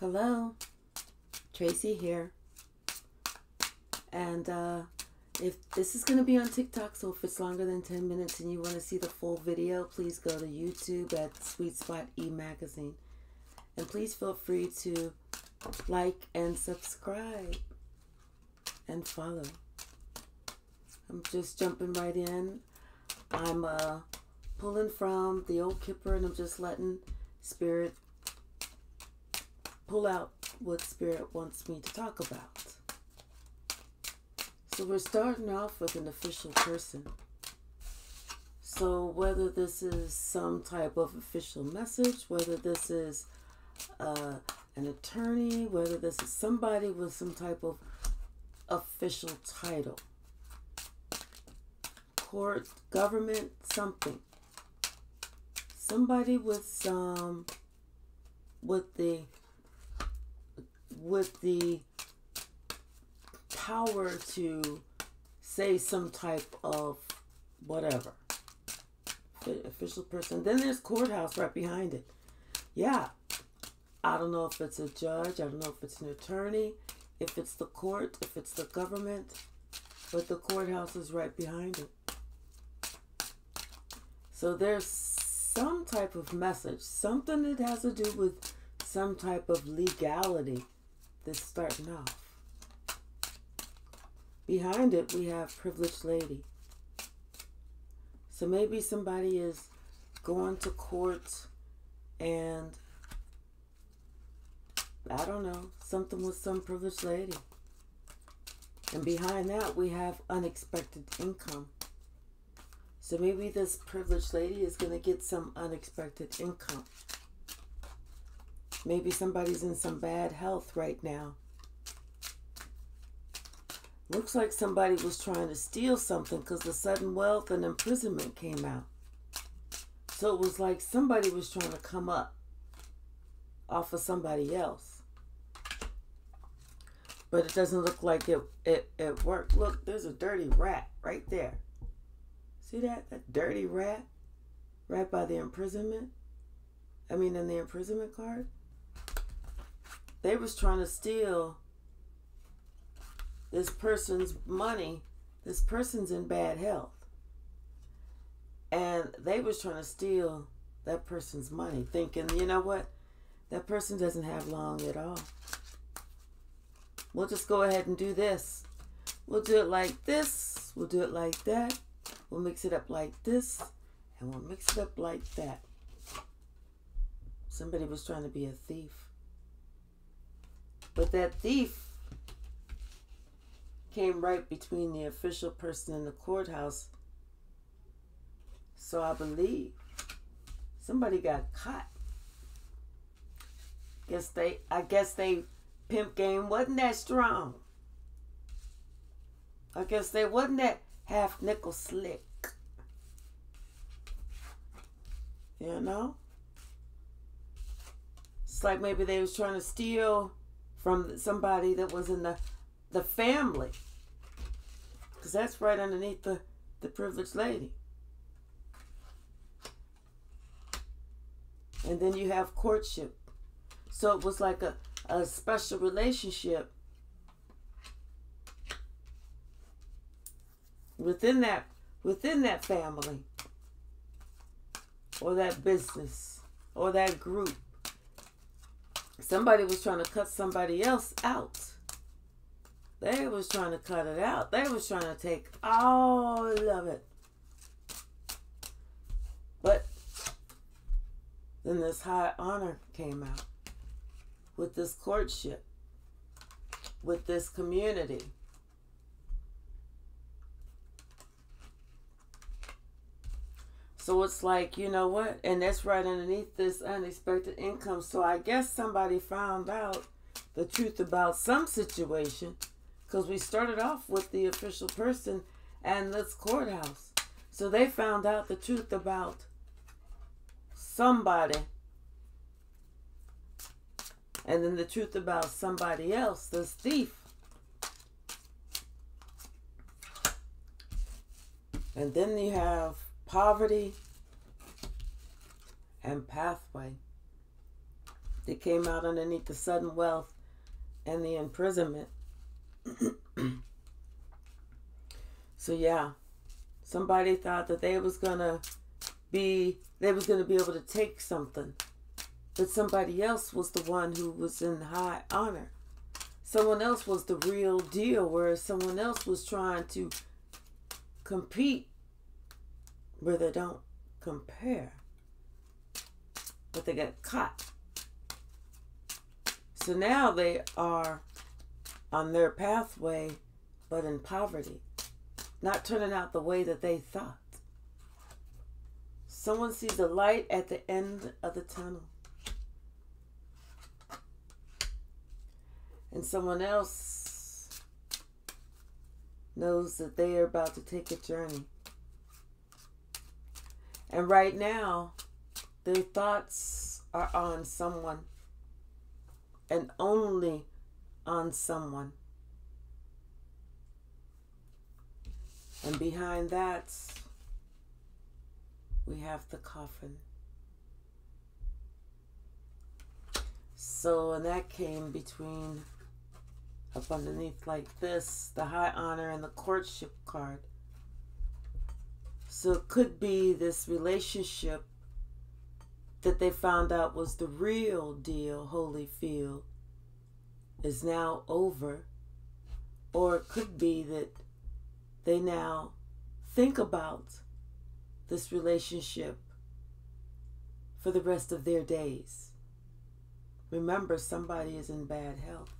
Hello, Tracy here. And if this is going to be on TikTok, so if it's longer than 10 minutes and you want to see the full video, please go to YouTube at Sweet Spot E-Magazine. And please feel free to like and subscribe and follow. I'm just jumping right in. I'm pulling from the Old Kipper, and I'm just letting Spirit pull out what Spirit wants me to talk about. So we're starting off with an official person. So whether this is some type of official message, whether this is an attorney, whether this is somebody with some type of official title, court, government, something. Somebody with some, with the power to say some type of whatever. Official person. Then there's courthouse right behind it. Yeah. I don't know if it's a judge. I don't know if it's an attorney. If it's the court. If it's the government. But the courthouse is right behind it. So there's some type of message. Something that has to do with some type of legality that's starting off. Behind it, we have privileged lady. So maybe somebody is going to court and, I don't know, something with some privileged lady. And behind that, we have unexpected income. So maybe this privileged lady is going to get some unexpected income. Maybe somebody's in some bad health right now. Looks like somebody was trying to steal something because the sudden wealth and imprisonment came out. So it was like somebody was trying to come up off of somebody else. But it doesn't look like it worked. Look, there's a dirty rat right there. See that? That dirty rat right by the imprisonment. I mean, in the imprisonment card. They was trying to steal this person's money. This person's in bad health. And they was trying to steal that person's money, thinking, you know what? That person doesn't have long at all. We'll just go ahead and do this. We'll do it like this. We'll do it like that. We'll mix it up like this. And we'll mix it up like that. Somebody was trying to be a thief. But that thief came right between the official person and the courthouse. So I believe somebody got caught. I guess they pimp game wasn't that strong. I guess they wasn't that half nickel slick. You know? It's like maybe they was trying to steal from somebody that was in the family. Because that's right underneath the privileged lady. And then you have courtship. So it was like a special relationship within that family, or that business, or that group. Somebody was trying to cut somebody else out. They was trying to cut it out. They was trying to take all of it. But then this high honor came out with this courtship, with this community. So it's like, you know what? And that's right underneath this unexpected income. So I guess somebody found out the truth about some situation, because we started off with the official person and this courthouse. So they found out the truth about somebody. And then the truth about somebody else, this thief. And then you have poverty and pathway. They came out underneath the sudden wealth and the imprisonment. So yeah, somebody thought that they was gonna be able to take something, but somebody else was the one who was in high honor. Someone else was the real deal, whereas someone else was trying to compete where they don't compare. But they got caught. So now they are on their pathway, but in poverty. Not turning out the way that they thought. Someone sees a light at the end of the tunnel. And someone else knows that they are about to take a journey. And right now, their thoughts are on someone. And only on someone. And behind that, we have the coffin. So, and that came between, up underneath like this, the high honor and the courtship card. So it could be this relationship that they found out was the real deal, Holyfield, is now over. Or it could be that they now think about this relationship for the rest of their days. Remember, somebody is in bad health.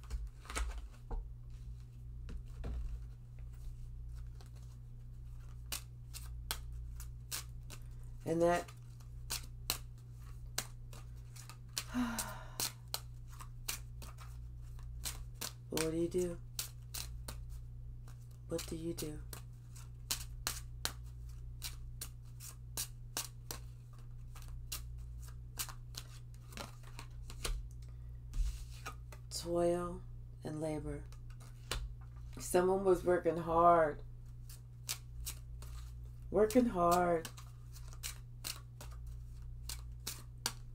And that what do you do? What do you do? Toil and labor. Someone was working hard. Working hard.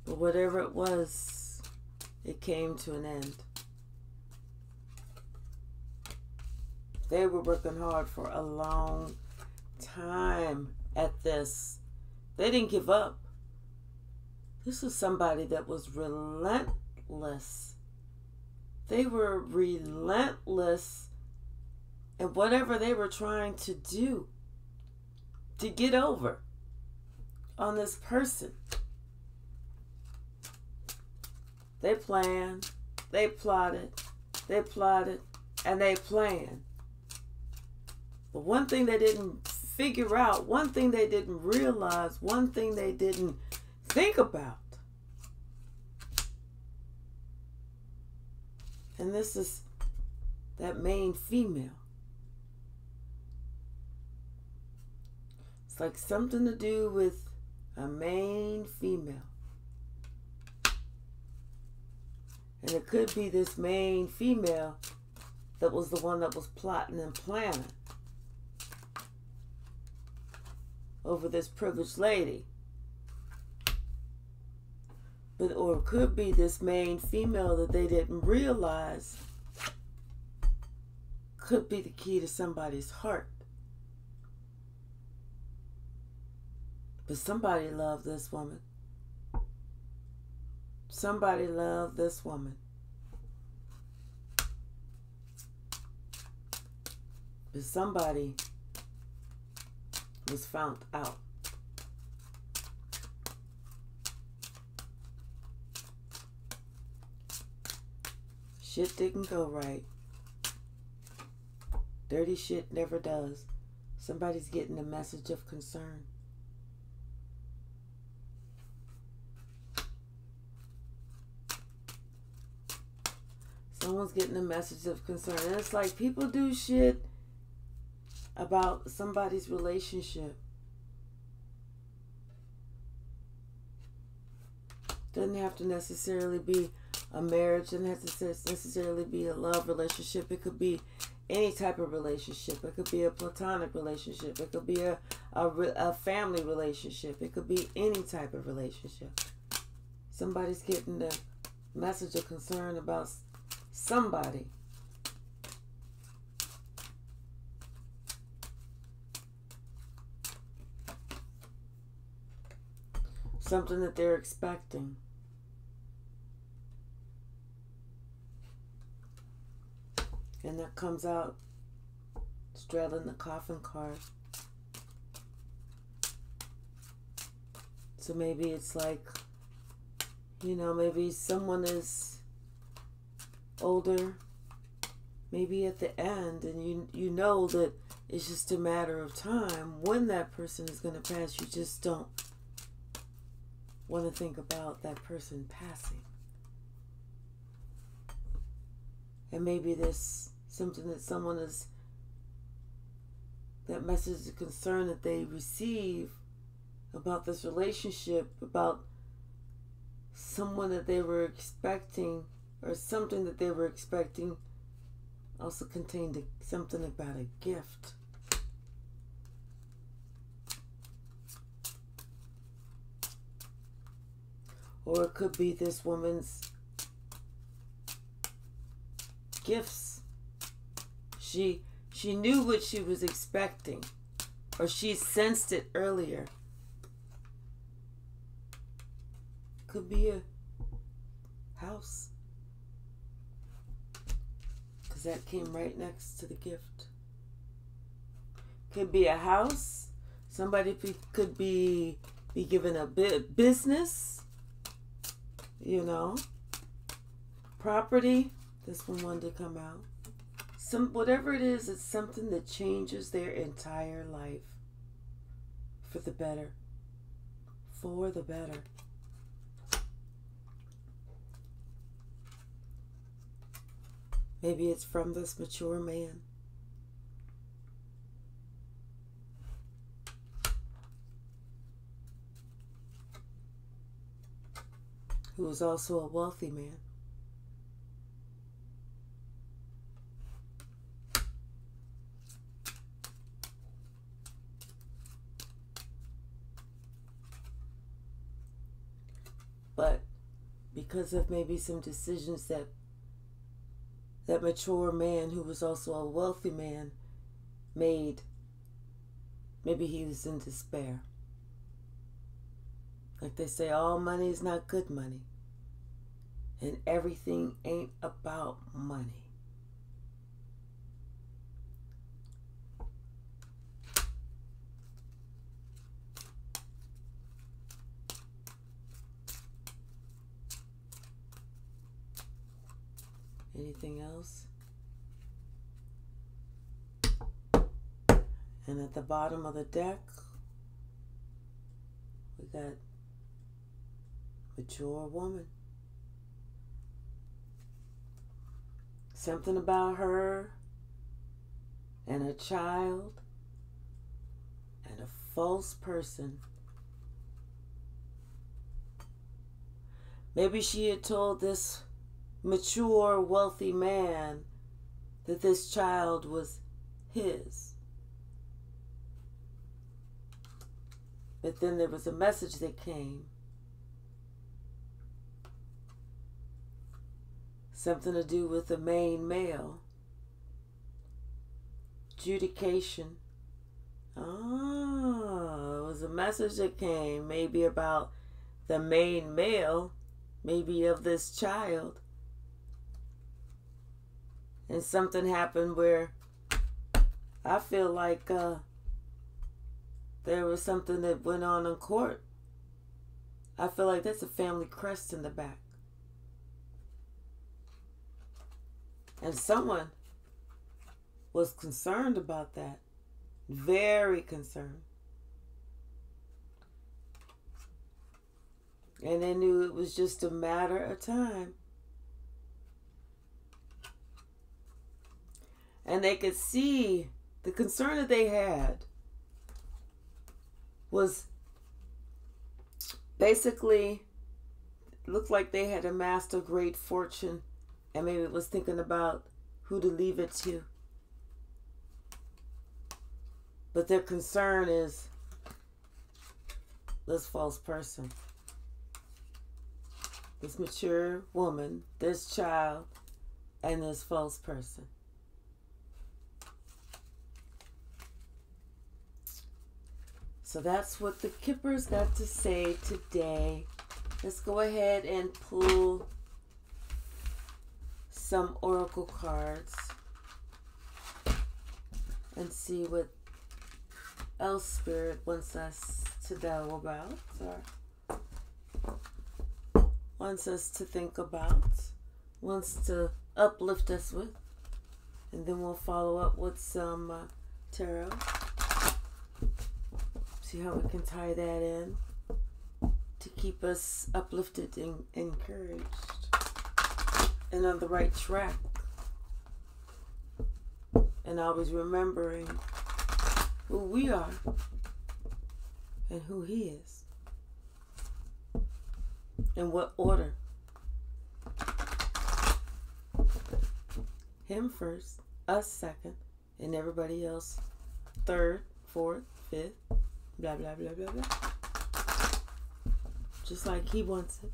But whatever it was, it came to an end. They were working hard for a long time at this. They didn't give up. This was somebody that was relentless. They were relentless in whatever they were trying to do to get over on this person. They planned, they plotted, and they planned. But one thing they didn't figure out, one thing they didn't realize, one thing they didn't think about. And this is that main female. It's like something to do with a main female. And it could be this main female that was the one that was plotting and planning over this privileged lady. But, or it could be this main female that they didn't realize could be the key to somebody's heart. But somebody loved this woman. Somebody loved this woman. But somebody was found out. Shit didn't go right. Dirty shit never does. Somebody's getting a message of concern. Someone's getting a message of concern. And it's like people do shit about somebody's relationship. Doesn't have to necessarily be a marriage. Doesn't have to necessarily be a love relationship. It could be any type of relationship. It could be a platonic relationship. It could be a family relationship. It could be any type of relationship. Somebody's getting message of concern about somebody. Something that they're expecting. And that comes out straddling the coffin card. So maybe it's like, you know, maybe someone is older, maybe at the end, and you know that it's just a matter of time when that person is going to pass. You just don't want to think about that person passing. And maybe there's something that someone is, that message of concern that they receive about this relationship, about someone that they were expecting, or something that they were expecting, also contained something about a gift. Or it could be this woman's gifts. She knew what she was expecting, or she sensed it earlier. Could be a house, because that came right next to the gift. Could be a house. Somebody could be given a business, you know, property. This one wanted to come out. Whatever it is, it's something that changes their entire life for the better. For the better. Maybe it's from this mature man. Who is also a wealthy man. But because of maybe some decisions that mature man, who was also a wealthy man, made, maybe he was in despair. Like they say, all money is not good money. And everything ain't about money. Anything else? And at the bottom of the deck, we got mature woman. Something about her and a child and a false person. Maybe she had told this mature, wealthy man that this child was his. But then there was a message that came. Something to do with the main male. Adjudication. Oh, it was a message that came, maybe about the main male, maybe of this child. And something happened where I feel like there was something that went on in court. I feel like that's a family crest in the back. And someone was concerned about that. Very concerned. And they knew it was just a matter of time. And they could see the concern that they had was basically, looked like they had amassed a great fortune, and maybe it was thinking about who to leave it to. But their concern is this false person. this mature woman, this child, and this false person. So that's what the Kippers got to say today. Let's go ahead and pull some oracle cards and see what else Spirit wants us to know about, or wants us to think about, wants to uplift us with. And then we'll follow up with some tarot. See how we can tie that in to keep us uplifted and encouraged and on the right track. And always remembering who we are and who He is. In what order. Him first, us second, and everybody else third, fourth, fifth, blah, blah, blah, blah, blah. Just like He wants it.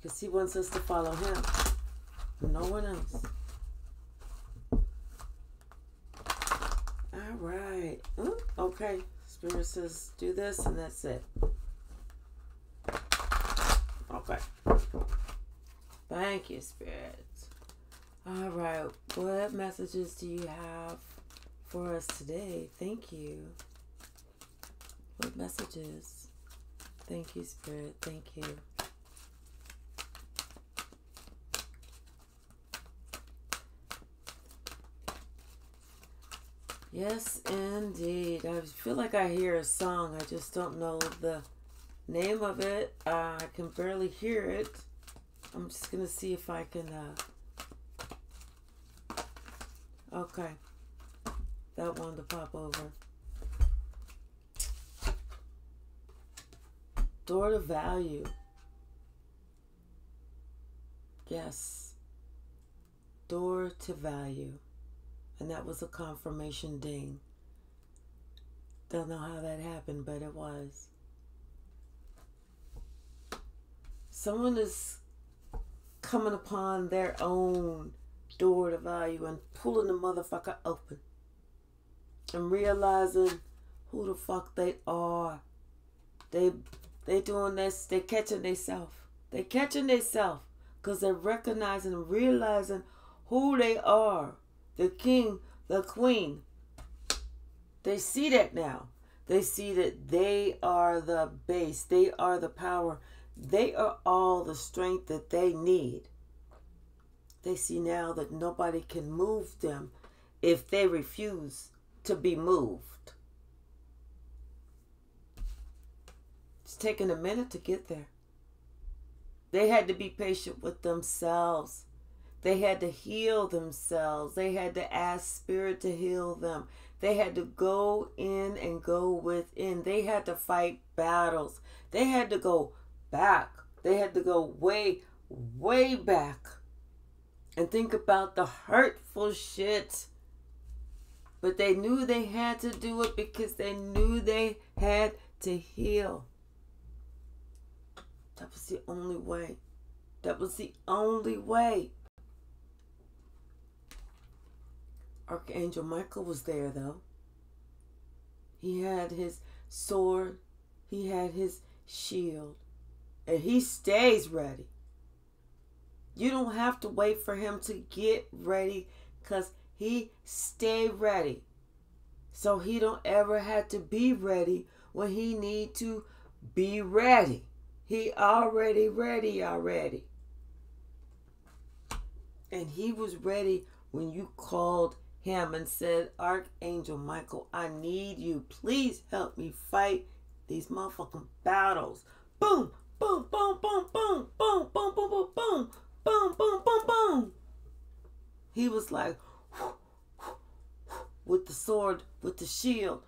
Because He wants us to follow Him. No one else. All right. Okay. Spirit says do this and that's it. Okay. Thank you, Spirit. All right. What messages do you have for us today? Thank you. What messages? Thank you, Spirit. Thank you. Yes, indeed. I feel like I hear a song. I just don't know the name of it. I can barely hear it. I'm just going to see if I can... Okay. That one to pop over. Door to value. Yes. Door to value. And that was a confirmation ding. Don't know how that happened, but it was. Someone is coming upon their own door to value and pulling the motherfucker open. And realizing who the fuck they are. They doing this, they catching themselves. They catching themselves because they're recognizing and realizing who they are. The king, the queen. They see that now. They see that they are the base. They are the power. They are all the strength that they need. They see now that nobody can move them if they refuse to be moved. It's taken a minute to get there. They had to be patient with themselves. They had to heal themselves. They had to ask Spirit to heal them. They had to go in and go within. They had to fight battles. They had to go back. They had to go way, way back and think about the hurtful shit. But they knew they had to do it because they knew they had to heal. That was the only way. That was the only way. Archangel Michael was there, though. He had his sword. He had his shield. And he stays ready. You don't have to wait for him to get ready because he stayed ready. So he don't ever have to be ready when he need to be ready. He already ready already. And he was ready when you called him and said, Archangel Michael, I need you. Please help me fight these motherfucking battles. Boom, boom, boom, boom, boom, boom, boom, boom, boom, boom, boom, boom, boom, boom. He was like, with the sword, with the shield,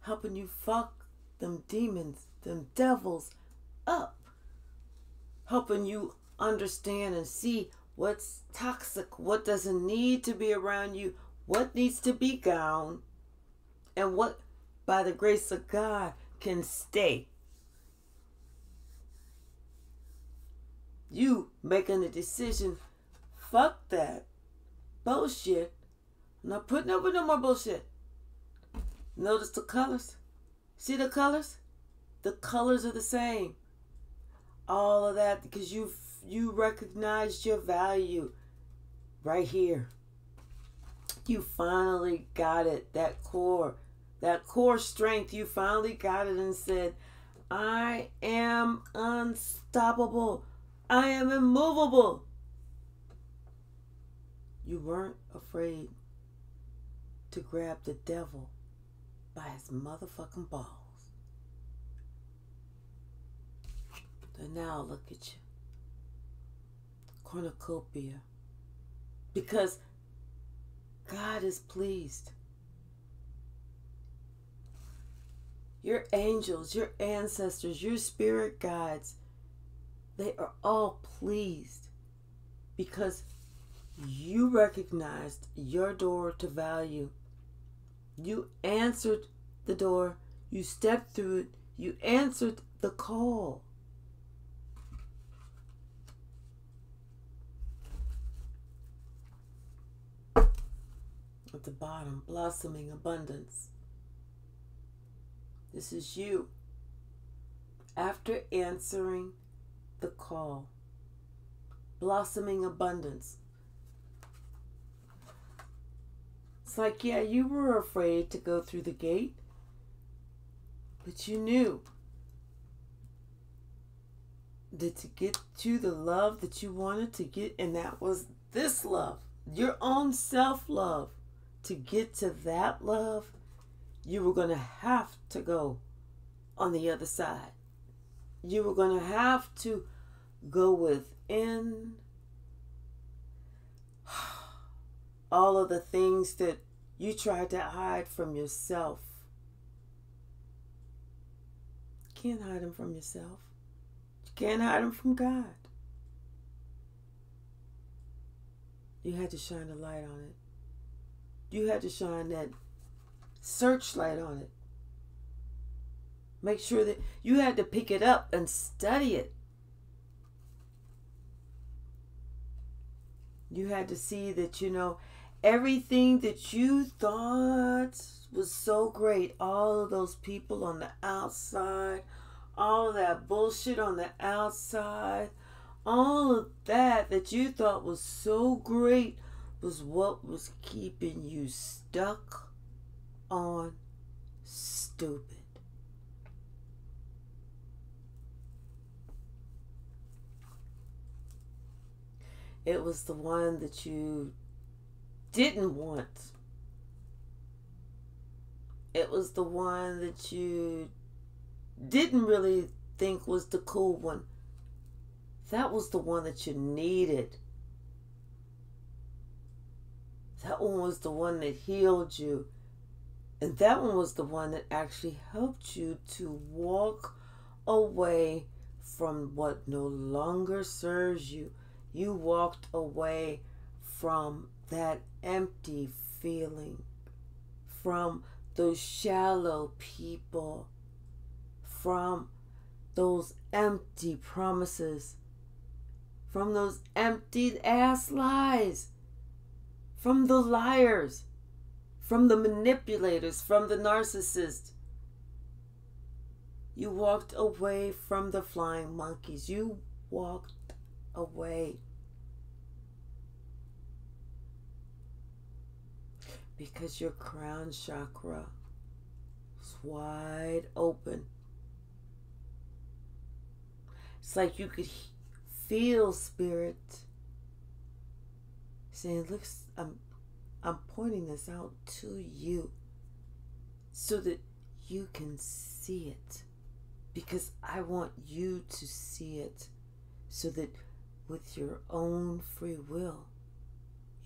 helping you fuck them demons, them devils up. Helping you understand and see what's toxic, what doesn't need to be around you, what needs to be gone, and what, by the grace of God, can stay. You making a decision. Fuck that bullshit. I'm not putting up with no more bullshit. Notice the colors. See the colors? The colors are the same. All of that because you recognized your value right here. You finally got it. That core strength, you finally got it and said, I am unstoppable. I am immovable. You weren't afraid to grab the devil by his motherfucking balls. And now look at you. Cornucopia. Because God is pleased. Your angels, your ancestors, your spirit guides, they are all pleased because you recognized your door to value. You answered the door. You stepped through it. You answered the call. At the bottom, blossoming abundance. This is you. After answering the call, blossoming abundance. It's like, yeah, you were afraid to go through the gate, but you knew that to get to the love that you wanted to get, and that was this love, your own self-love. To get to that love, you were going to have to go on the other side. You were going to have to go within all of the things that you tried to hide from yourself. You can't hide them from yourself. You can't hide them from God. You had to shine a light on it. You had to shine that searchlight on it. Make sure that you had to pick it up and study it. You had to see that, everything that you thought was so great, all of those people on the outside, all of that bullshit on the outside, all of that you thought was so great was what was keeping you stuck on stupid. It was the one that you didn't want. It was the one that you didn't really think was the cool one. That was the one that you needed. That one was the one that healed you. And that one was the one that actually helped you to walk away from what no longer serves you. You walked away from that empty feeling, from those shallow people, from those empty promises, from those empty ass lies, from the liars, from the manipulators, from the narcissists. You walked away from the flying monkeys. You walked away. Because your crown chakra is wide open. It's like you could feel spirit saying, look, I'm pointing this out to you so that you can see it. Because I want you to see it so that with your own free will,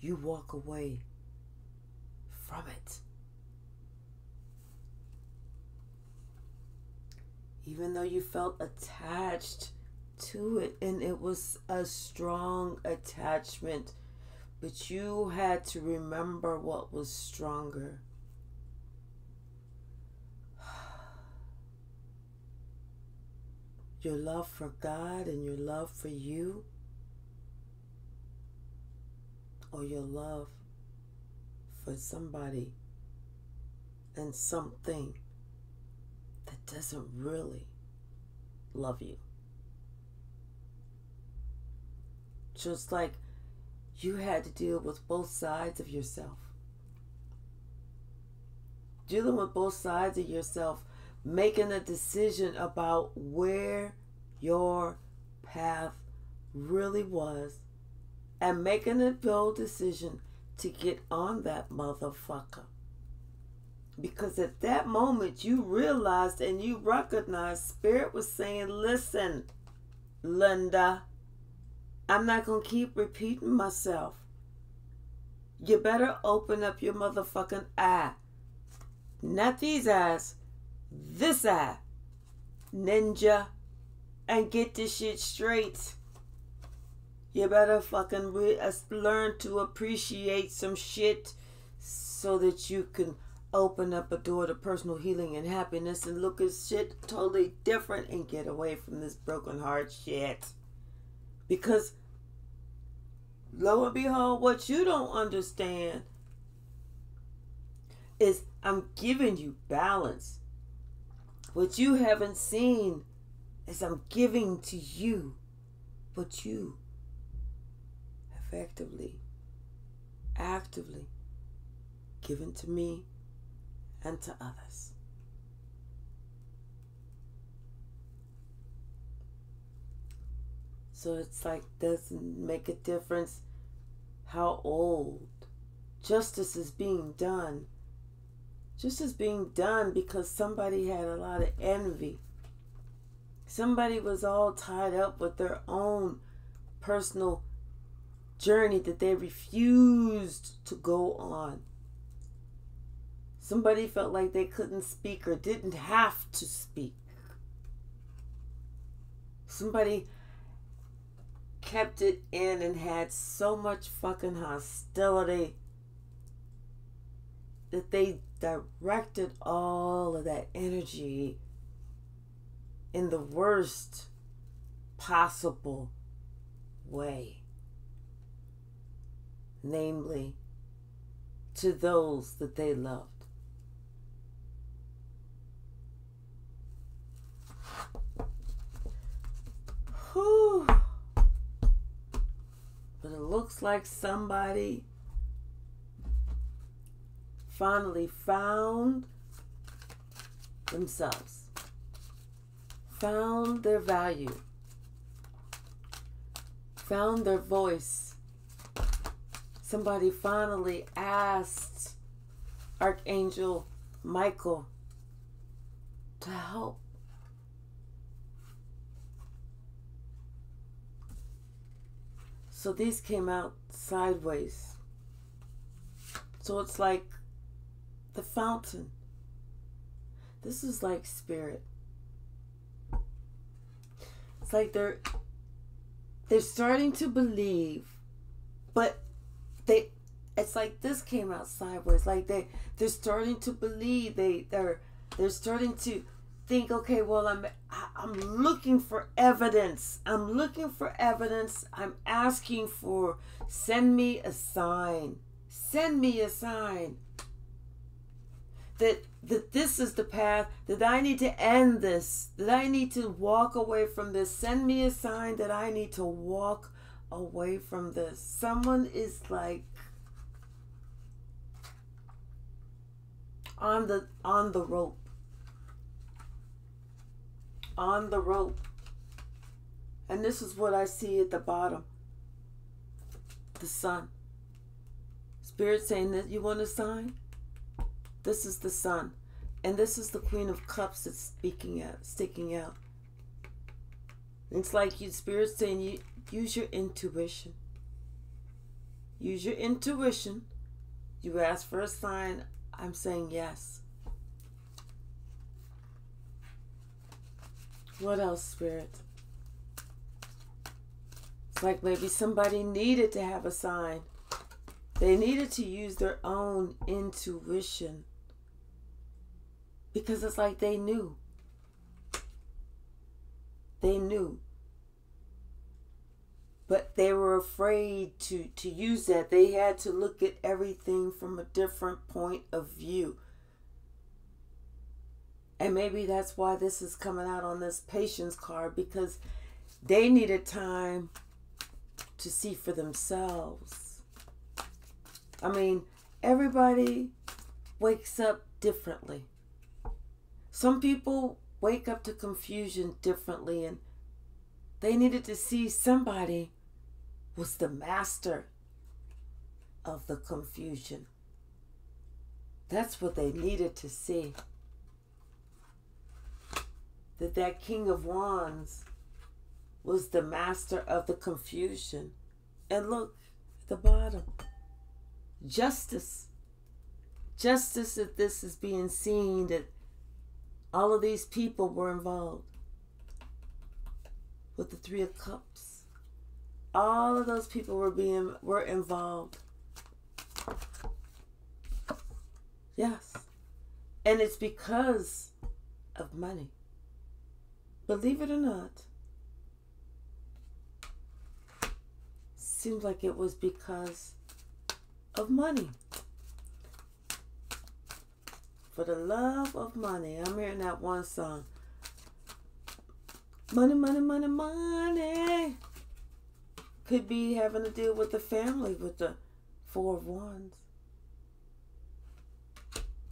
you walk away from it. Even though you felt attached to it, and it was a strong attachment, but you had to remember what was stronger. your love for God and your love for you, or your love for somebody and something that doesn't really love you. Just like you had to deal with both sides of yourself. Dealing with both sides of yourself, making a decision about where your path really was, and making a bold decision to get on that motherfucker. Because at that moment you realized and you recognized Spirit was saying, listen, Linda, I'm not going to keep repeating myself. You better open up your motherfucking eye. Not these eyes, this eye, ninja, and get this shit straight. You better fucking learn to appreciate some shit so that you can open up a door to personal healing and happiness and look at shit totally different and get away from this broken heart shit. Because lo and behold, what you don't understand is I'm giving you balance. What you haven't seen is I'm giving to you what you have actively given to me and to others. So it's like, doesn't make a difference how old. Justice is being done. Justice is being done because somebody had a lot of envy. Somebody was all tied up with their own personal journey that they refused to go on. Somebody felt like they couldn't speak or didn't have to speak. Somebody kept it in and had so much fucking hostility that they directed all of that energy in the worst possible way. Namely, to those that they loved. Whew. But it looks like somebody finally found themselves, found their value, found their voice. Somebody finally asked Archangel Michael to help. So these came out sideways. So it's like the fountain. This is like Spirit. It's like they're starting to believe, but it's like this came out sideways. Like they're starting to believe. They're starting to think, okay, well, I'm looking for evidence. I'm looking for evidence. I'm asking for, send me a sign. Send me a sign that this is the path, that I need to end this, that I need to walk away from this. Send me a sign that I need to walk away from this. Someone is like on the rope. On the rope. And this is what I see at the bottom. The sun. Spirit saying that you want a sign? This is the sun. And this is the Queen of Cups that's sticking out. It's like you, Spirit saying, you use your intuition. Use your intuition. You ask for a sign. I'm saying yes. What else, Spirit? It's like maybe somebody needed to have a sign. They needed to use their own intuition. Because it's like they knew. They knew. But they were afraid to use that. They had to look at everything from a different point of view. And maybe that's why this is coming out on this patience card, because they needed time to see for themselves. I mean, everybody wakes up differently. Some people wake up to confusion differently, and they needed to see somebody was the master of the confusion. That's what they needed to see. That King of Wands was the master of the confusion. And look at the bottom. Justice. Justice, that this is being seen, that all of these people were involved. With the Three of Cups. All of those people were involved. Yes. And it's because of money. Believe it or not. Seems like it was because of money. For the love of money. I'm hearing that one song. Money, money, money, money. Could be having to deal with the family with the Four of Wands.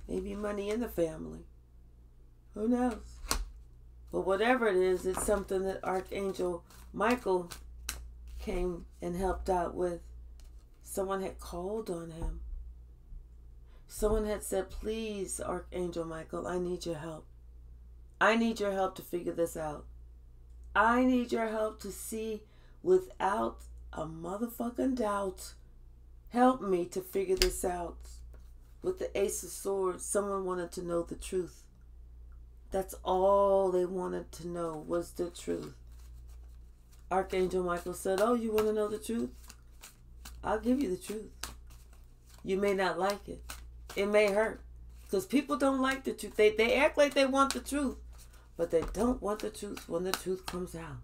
Maybe money in the family. Who knows? But whatever it is, it's something that Archangel Michael came and helped out with. Someone had called on him. Someone had said, please, Archangel Michael, I need your help. I need your help to figure this out. I need your help to see without a motherfucking doubt. Help me to figure this out. With the Ace of Swords, someone wanted to know the truth. That's all they wanted to know was the truth. Archangel Michael said, oh, you want to know the truth? I'll give you the truth. You may not like it. It may hurt. Because people don't like the truth. They act like they want the truth. But they don't want the truth when the truth comes out.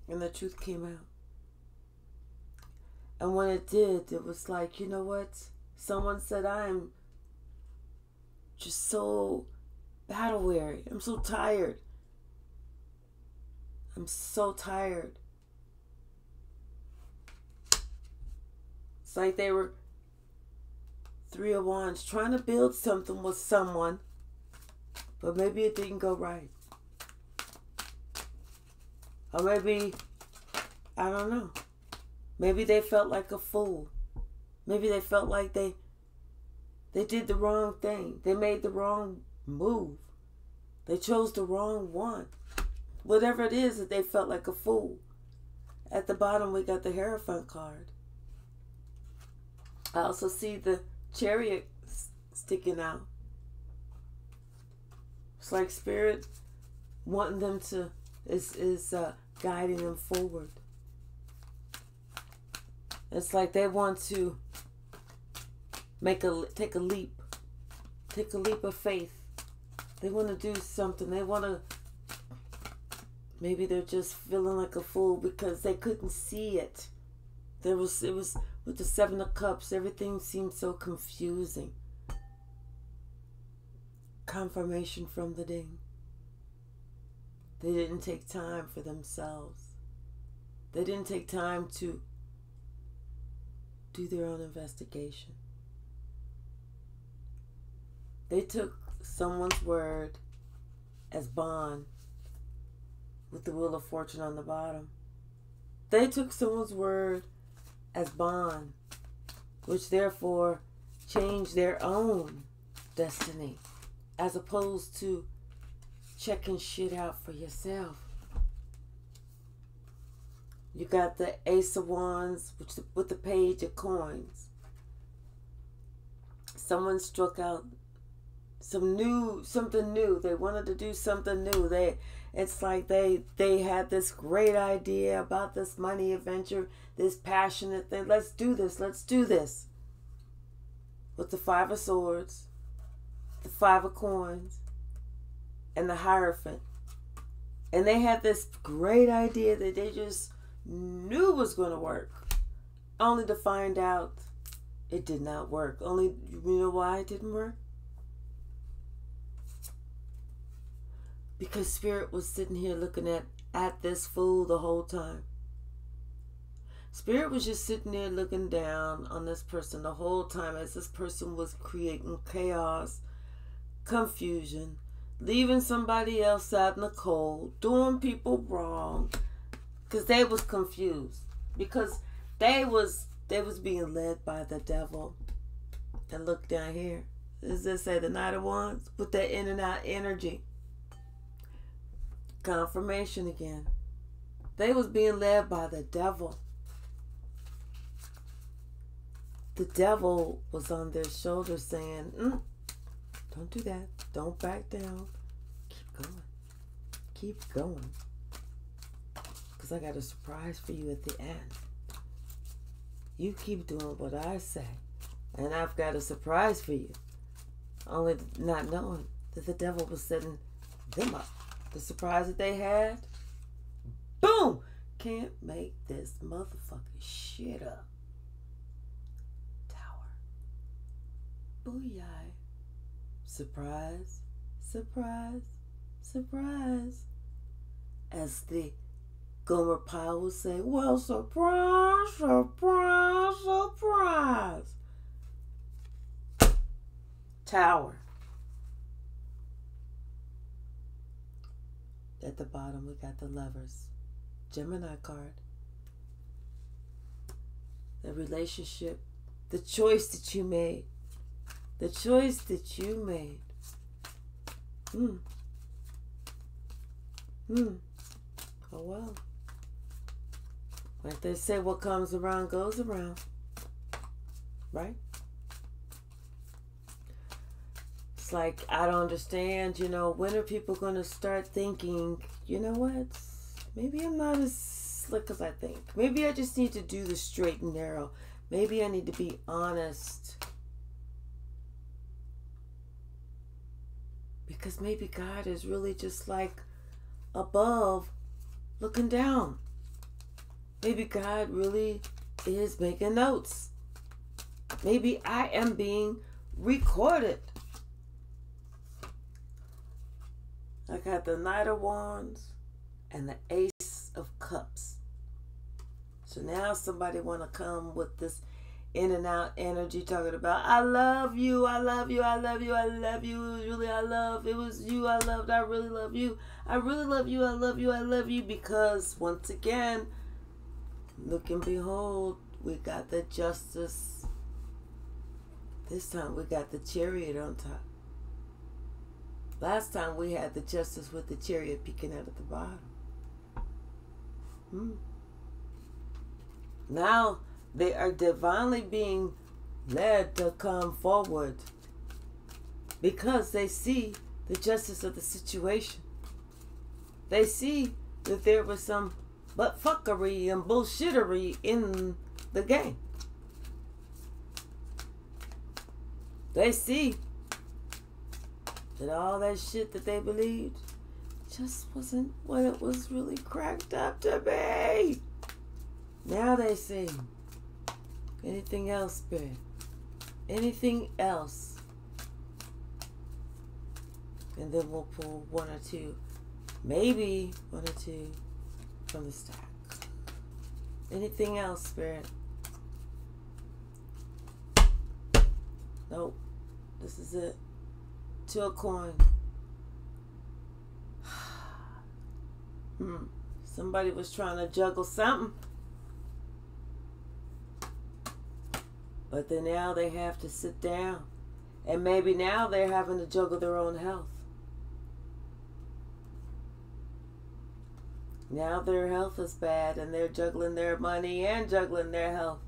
And the truth came out. And when it did, it was like, you know what? Someone said, I am just so battle weary. I'm so tired. I'm so tired. It's like they were Three of Wands trying to build something with someone, but maybe it didn't go right. Or maybe, I don't know. Maybe they felt like a fool. Maybe they felt like they did the wrong thing. They made the wrong move. They chose the wrong one. Whatever it is, that they felt like a fool. At the bottom, we got the Hierophant card. I also see the Chariot sticking out. It's like Spirit wanting them to, is guiding them forward. It's like they want to take a leap of faith. They want to do something. They want to, maybe they're just feeling like a fool because they couldn't see it. It was with the Seven of Cups, everything seemed so confusing. Confirmation from the ding. They didn't take time for themselves. They didn't take time to do their own investigation. They took someone's word as bond with the Wheel of Fortune on the bottom. They took someone's word as bond, which therefore changed their own destiny, as opposed to checking shit out for yourself. You got the Ace of Wands with the Page of Coins. Someone struck out something new. They wanted to do something new. It's like they had this great idea about this money adventure, this passionate thing. Let's do this. Let's do this. With the Five of Swords, the Five of Coins, and the Hierophant. And they had this great idea that they just knew was going to work, only to find out it did not work. Only, you know why it didn't work? Because Spirit was sitting here looking at this fool the whole time. Spirit was just sitting there looking down on this person the whole time as this person was creating chaos, confusion, leaving somebody else out in the cold, doing people wrong, because they was confused, because they was being led by the devil. And look down here, does this say the Knight of Wands? With that in and out energy. Confirmation again. They was being led by the devil. The devil was on their shoulders saying, don't do that. Don't back down. Keep going. Keep going. Because I got a surprise for you at the end. You keep doing what I say. And I've got a surprise for you. Only not knowing that the devil was setting them up. The surprise that they had, boom! Can't make this motherfucking shit up. Tower. Booyah. Surprise, surprise, surprise. As the Gomer Pyle would say, well, surprise, surprise, surprise. Tower. At the bottom, we got the Lovers. Gemini card. The relationship. The choice that you made. The choice that you made. Oh well. Like they say, what comes around goes around. Right? It's like, I don't understand, when are people going to start thinking, you know what? Maybe I'm not as slick as I think. Maybe I just need to do the straight and narrow. Maybe I need to be honest. Because maybe God is really just like above looking down. Maybe God really is making notes. Maybe I am being recorded. I got the Knight of Wands and the Ace of Cups. So now somebody want to come with this in and out energy talking about, I love you, I love you, I love you, I love you. It was really it was you I loved, I really love you. I really love you, I love you, I love you. Because once again, look and behold, we got the Justice. This time we got the Chariot on top. Last time we had the Justice with the Chariot peeking out at the bottom. Now they are divinely being led to come forward because they see the justice of the situation. They see that there was some buttfuckery and bullshittery in the game. They see that all that shit that they believed just wasn't what it was really cracked up to be. Now they see. Anything else, Spirit? Anything else? And then we'll pull one or two. Maybe one or two from the stack. Anything else, Spirit? Nope. This is it. 2 of coins. Somebody was trying to juggle something. But then now they have to sit down. And maybe now they're having to juggle their own health. Now their health is bad and they're juggling their money and juggling their health.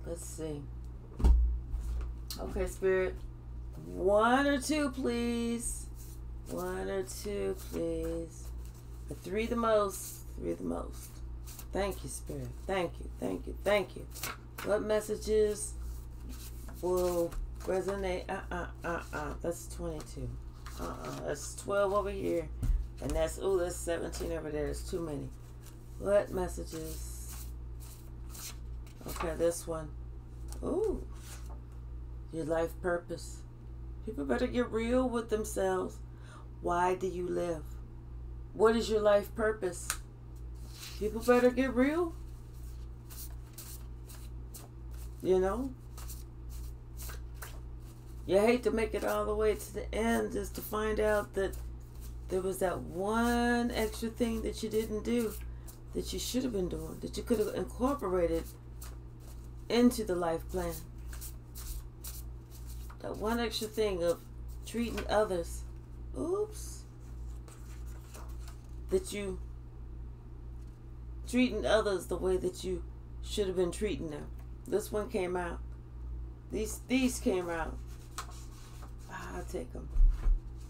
Let's see. Okay, Spirit. 1 or 2, please. 1 or 2, please. 3 the most. 3 the most. Thank you, Spirit. Thank you. Thank you. Thank you. What messages will resonate. That's 22. That's 12 over here. And that's 17 over there. There's too many. What messages? Okay, this one. Ooh. Your life purpose. People better get real with themselves. Why do you live? What is your life purpose? People better get real. You know? You hate to make it all the way to the end just to find out that there was that one extra thing that you didn't do that you should have been doing, that you could have incorporated into the life plan. That one extra thing of treating others. Oops. That you treating others the way that you should have been treating them. This one came out. These came out. I'll take them.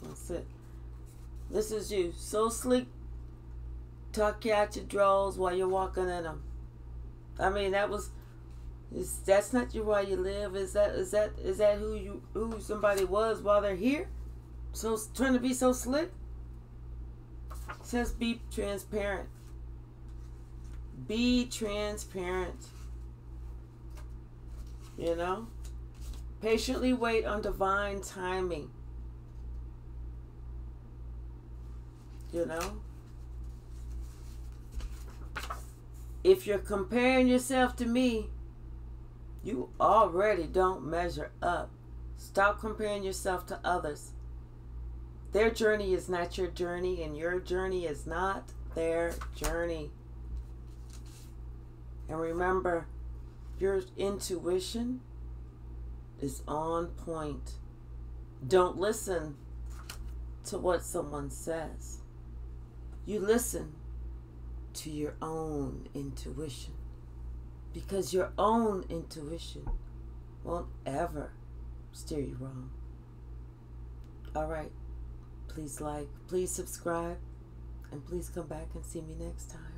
That's it. This is you. So slick. Tuck you out your drawers while you're walking in them. I mean, that's not you while you live. Is that who somebody was while they're here? So trying to be so slick. It says be transparent. Be transparent. You know? Patiently wait on divine timing. You know? If you're comparing yourself to me, you already don't measure up. Stop comparing yourself to others. Their journey is not your journey, and your journey is not their journey. And remember, your intuition is on point. Don't listen to what someone says. You listen to your own intuition, because your own intuition won't ever steer you wrong. All right. Please like, please subscribe, and please come back and see me next time.